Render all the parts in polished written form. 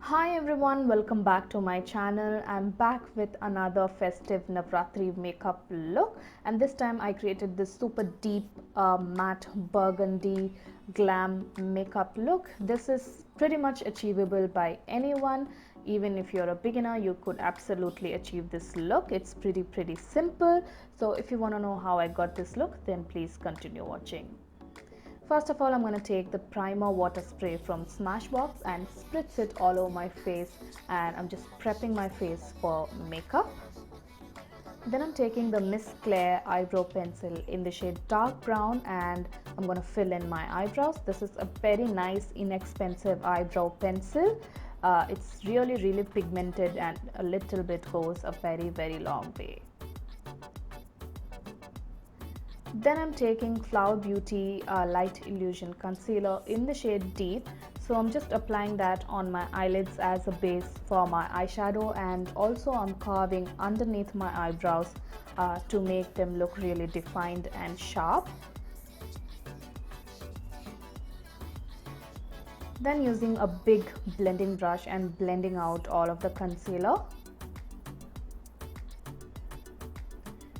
Hi everyone, welcome back to my channel. I'm back with another festive Navratri makeup look, and this time I created this super deep matte burgundy glam makeup look. This is pretty much achievable by anyone. Even if you're a beginner, you could absolutely achieve this look. It's pretty simple. So if you want to know how I got this look, then please continue watching. First of all, I'm going to take the primer water spray from Smashbox and spritz it all over my face, and I'm just prepping my face for makeup. Then I'm taking the Miss Claire eyebrow pencil in the shade dark brown, and I'm going to fill in my eyebrows. This is a very nice inexpensive eyebrow pencil. It's really pigmented, and a little bit goes a very long way. Then I'm taking Flower Beauty Light Illusion Concealer in the shade Deep. So I'm just applying that on my eyelids as a base for my eyeshadow, and also I'm carving underneath my eyebrows to make them look really defined and sharp. Then using a big blending brush and blending out all of the concealer.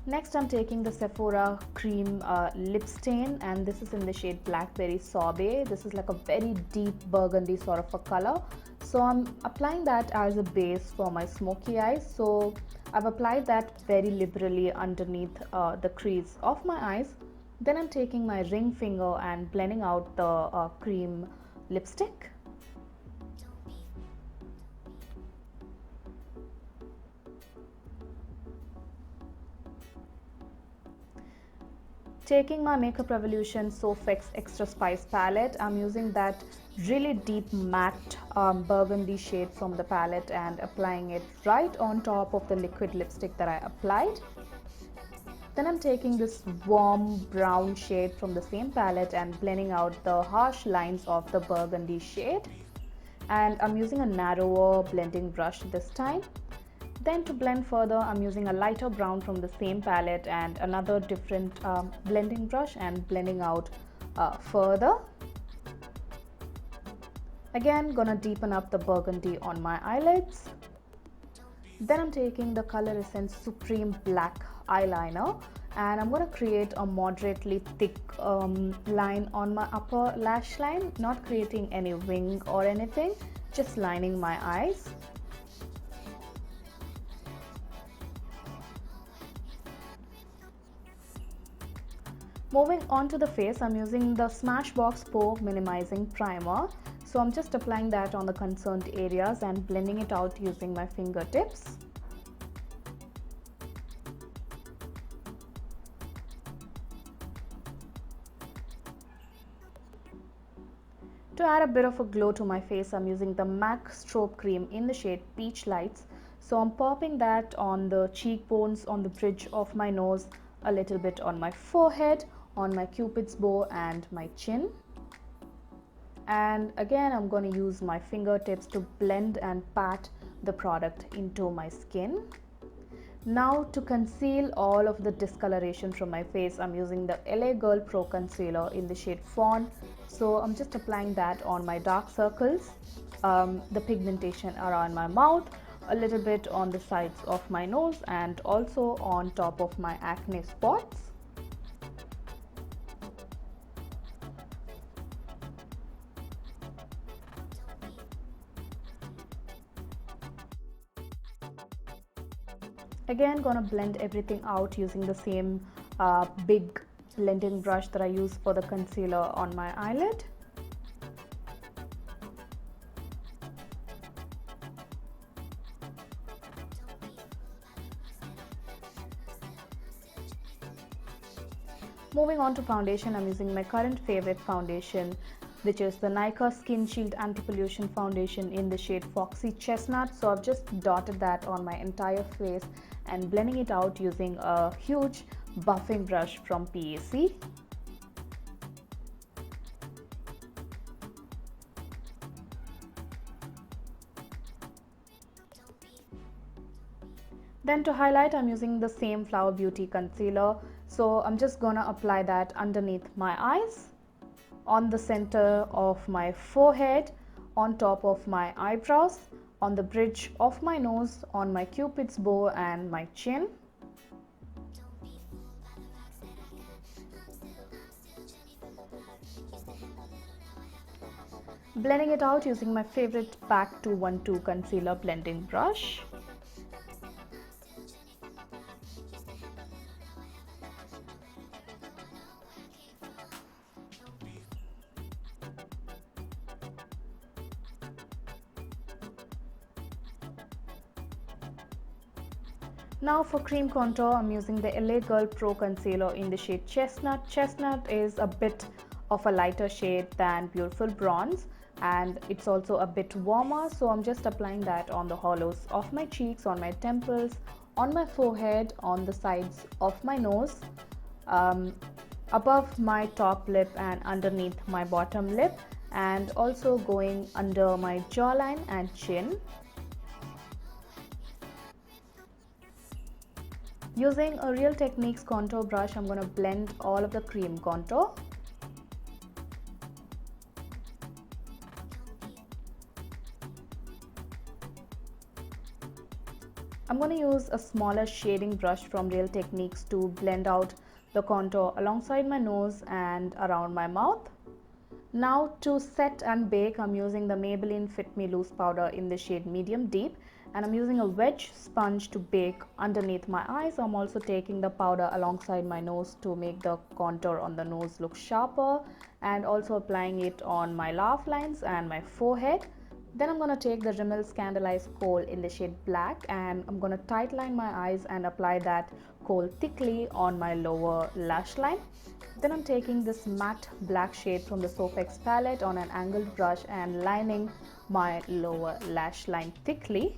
Next, I'm taking the Sephora cream lip stain, and this is in the shade Blackberry Sorbet. This is like a very deep burgundy sort of a color. So I'm applying that as a base for my smoky eyes. So I've applied that very liberally underneath the crease of my eyes. Then I'm taking my ring finger and blending out the cream lipstick. Taking my Makeup Revolution Soph X Extra Spice palette, I'm using that really deep matte burgundy shade from the palette and applying it right on top of the liquid lipstick that I applied. Then I'm taking this warm brown shade from the same palette and blending out the harsh lines of the burgundy shade. And I'm using a narrower blending brush this time. Then to blend further, I'm using a lighter brown from the same palette and another different blending brush and blending out further. Again, gonna deepen up the burgundy on my eyelids. Then I'm taking the COLORESSENCE Supreme black eyeliner, and I'm gonna create a moderately thick line on my upper lash line, not creating any wing or anything, just lining my eyes. Moving on to the face, I'm using the SMASHBOX Pore Minimizing Primer. So I'm just applying that on the concerned areas and blending it out using my fingertips. To add a bit of a glow to my face, I'm using the MAC Strobe Cream in the shade Peach Lights. So I'm popping that on the cheekbones, on the bridge of my nose, a little bit on my forehead, on my cupid's bow and my chin. And again, I'm going to use my fingertips to blend and pat the product into my skin. Now to conceal all of the discoloration from my face, I'm using the LA Girl Pro Concealer in the shade Fawn. So I'm just applying that on my dark circles, the pigmentation around my mouth, a little bit on the sides of my nose, and also on top of my acne spots. Again, gonna blend everything out using the same big blending brush that I use for the concealer on my eyelid. Moving on to foundation, I'm using my current favorite foundation, which is the Nykaa Skinsheild Anti-Pollution foundation in the shade Foxy Chestnut. So I've just dotted that on my entire face and blending it out using a huge buffing brush from PAC. Then to highlight, I'm using the same Flower Beauty concealer. So I'm just gonna apply that underneath my eyes, on the center of my forehead, on top of my eyebrows, on the bridge of my nose, on my cupid's bow and my chin. Blending it out using my favorite PAC 212 concealer blending brush. Now for cream contour, I'm using the LA Girl Pro Concealer in the shade Chestnut. Chestnut is a bit of a lighter shade than Beautiful Bronze, and it's also a bit warmer, so I'm just applying that on the hollows of my cheeks, on my temples, on my forehead, on the sides of my nose, above my top lip and underneath my bottom lip, and also going under my jawline and chin. Using a Real Techniques contour brush, I'm going to blend all of the cream contour. I'm going to use a smaller shading brush from Real Techniques to blend out the contour alongside my nose and around my mouth. Now to set and bake, I'm using the Maybelline Fit Me Loose powder in the shade Medium Deep, and I'm using a wedge sponge to bake underneath my eyes. I'm also taking the powder alongside my nose to make the contour on the nose look sharper, and also applying it on my laugh lines and my forehead. Then I'm going to take the Rimmel Scandaleyes kohl in the shade Black, and I'm going to tight line my eyes and apply that kohl thickly on my lower lash line. Then I'm taking this matte black shade from the Soph X palette on an angled brush and lining my lower lash line thickly.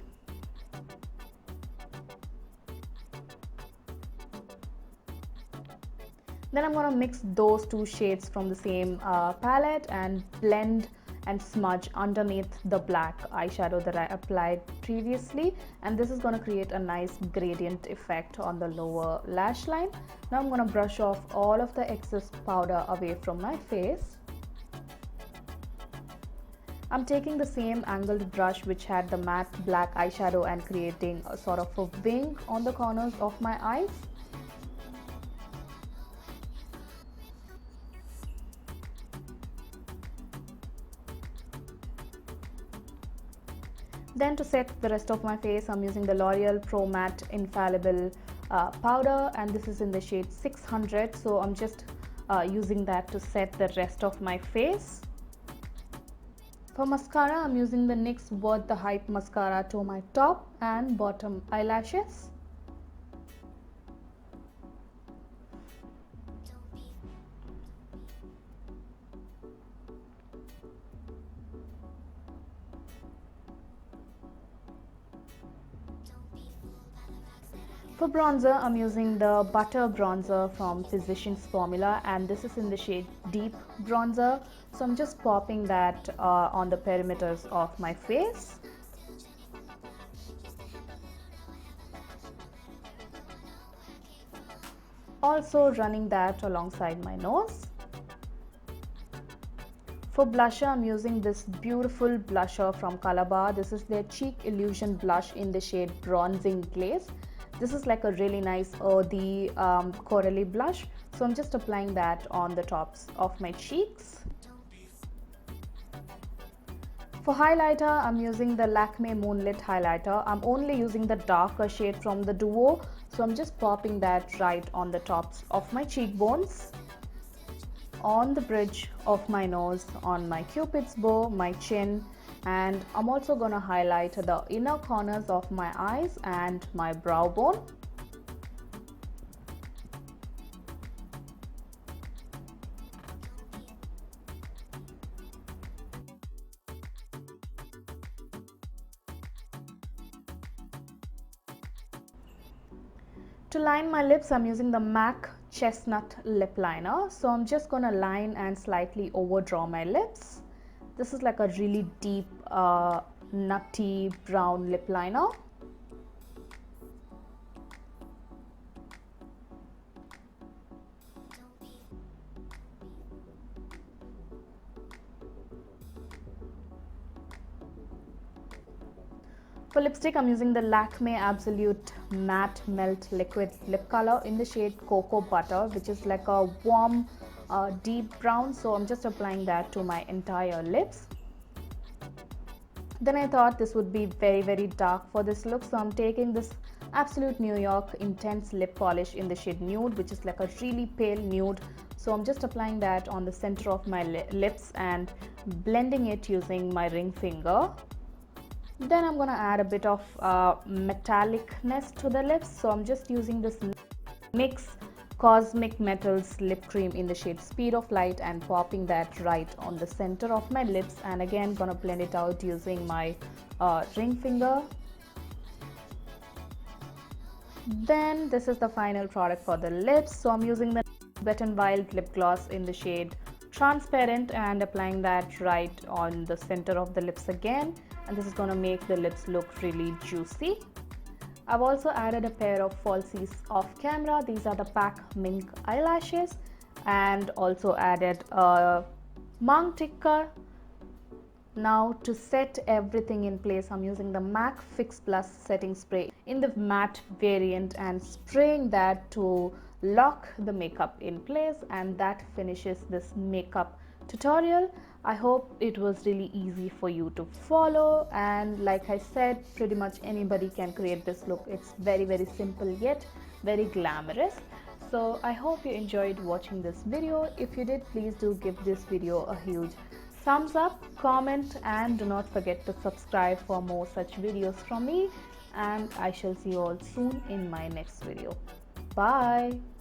Then I'm going to mix those two shades from the same palette and blend and smudge underneath the black eyeshadow that I applied previously, and this is going to create a nice gradient effect on the lower lash line. Now I'm going to brush off all of the excess powder away from my face. I'm taking the same angled brush which had the matte black eyeshadow and creating a sort of a wing on the corners of my eyes. Then to set the rest of my face, I'm using the L'Oreal Pro Matte Infallible powder, and this is in the shade 600, so I'm just using that to set the rest of my face. For mascara, I'm using the NYX Worth the Hype mascara to my top and bottom eyelashes. For bronzer, I'm using the Butter Bronzer from Physicians Formula, and this is in the shade Deep Bronzer. So I'm just popping that on the perimeters of my face. Also running that alongside my nose. For blusher, I'm using this beautiful blusher from Colorbar. This is their Cheekillusion blush in the shade Bronzing Glaze. This is like a really nice earthy corally blush, so I'm just applying that on the tops of my cheeks. For highlighter, I'm using the Lakme Moonlit highlighter. I'm only using the darker shade from the duo, so I'm just popping that right on the tops of my cheekbones, on the bridge of my nose, on my cupid's bow, my chin, and I'm also going to highlight the inner corners of my eyes and my brow bone. To line my lips, I'm using the MAC Chestnut lip liner. So I'm just going to line and slightly overdraw my lips. This is like a really deep nutty brown lip liner. For lipstick, I'm using the Lakme Absolute Matte Melt Liquid Lip Color in the shade Cocoa Butter, which is like a warm, deep brown. So I'm just applying that to my entire lips. Then I thought this would be very dark for this look, so I'm taking this Absolute New York Intense Lip Polish in the shade Nude, which is like a really pale nude. So I'm just applying that on the center of my lips and blending it using my ring finger. Then I'm gonna add a bit of metallicness to the lips, so I'm just using this NYX Cosmic Metals Lip Cream in the shade Speed of Light and popping that right on the center of my lips, and again gonna blend it out using my ring finger. Then this is the final product for the lips, so I'm using the Wet n Wild lip gloss in the shade Transparent and applying that right on the center of the lips again, and this is going to make the lips look really juicy. I've also added a pair of falsies off camera. These are the PAC Mink eyelashes, and also added a Mang Tikka. Now to set everything in place, I'm using the MAC Fix Plus setting spray in the matte variant and spraying that to lock the makeup in place, and that finishes this makeup tutorial. I hope it was really easy for you to follow, and like I said, pretty much anybody can create this look. It's very simple yet very glamorous. So I hope you enjoyed watching this video. If you did, please do give this video a huge thumbs up, comment, and do not forget to subscribe for more such videos from me, and I shall see you all soon in my next video. Bye.